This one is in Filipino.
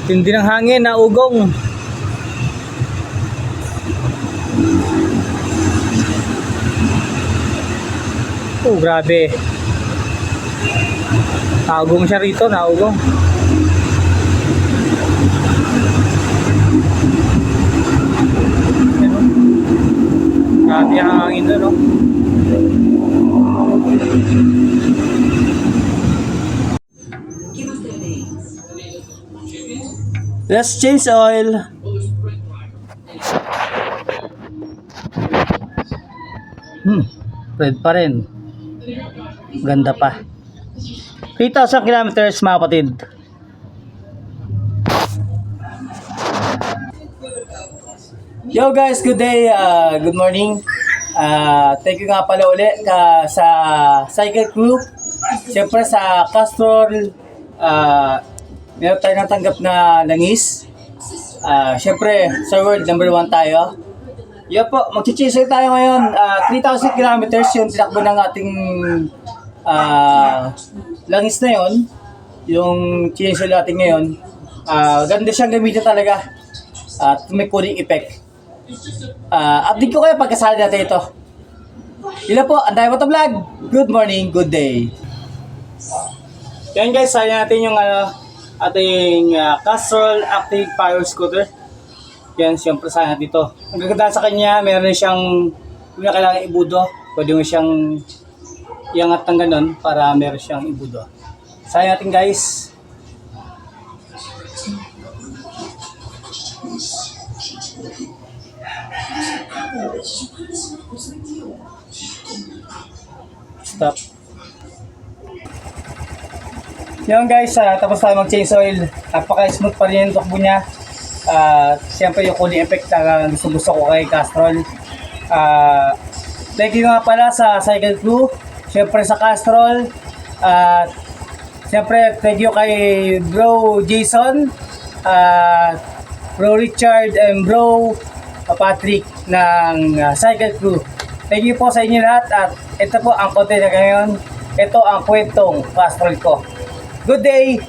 Tindi ng hangin na ugong. Oh, grabe. Naugong siya rito, naugong. Grabe ang hangin doon, no? Let's change oil. Red pa rin. Ganda pa. 3,000 kilometers mga kapatid. Yo guys, good day, good morning. Thank you nga pala ulit sa Cycle Crew. Siyempre sa Castrol, meron tayo natanggap na langis. Siyempre sa world number 1 tayo. Yo po, magchichisay tayo ngayon. 3,000 kilometers yung tinakbo ng ating langis na yon. Yung chisay natin ngayon. Ganda siyang gamitin talaga. At may cooling effect. Update ko kayo pagkasali natin ito. Yun po, Anday Moto Vlog. Good morning, good day. Yan guys, sali natin yung ating Castrol Active Power Scooter. Yan, siyempre sali natin ito. Ang gaganda sa kanya, meron siyang, kung na kailangan ibudo, pwede mo siyang iangat ng ganun para meron siyang ibudo. Sali natin guys. Stop. Yan guys, tapos tayo mag-change oil. Napaka-smooth pa rin yung tukbo niya. Siyempre yung cooling effect na gusto ko kay Castrol. Thank you nga pala sa Cycle Crew. Siyempre sa Castrol. Siyempre thank you kay Bro Jason, Bro Richard, and Bro Patrick ng Cycle Crew. Thank you po sa inyo lahat at ito po ang content na ngayon. Ito ang kwentong Castrol ko. Good day!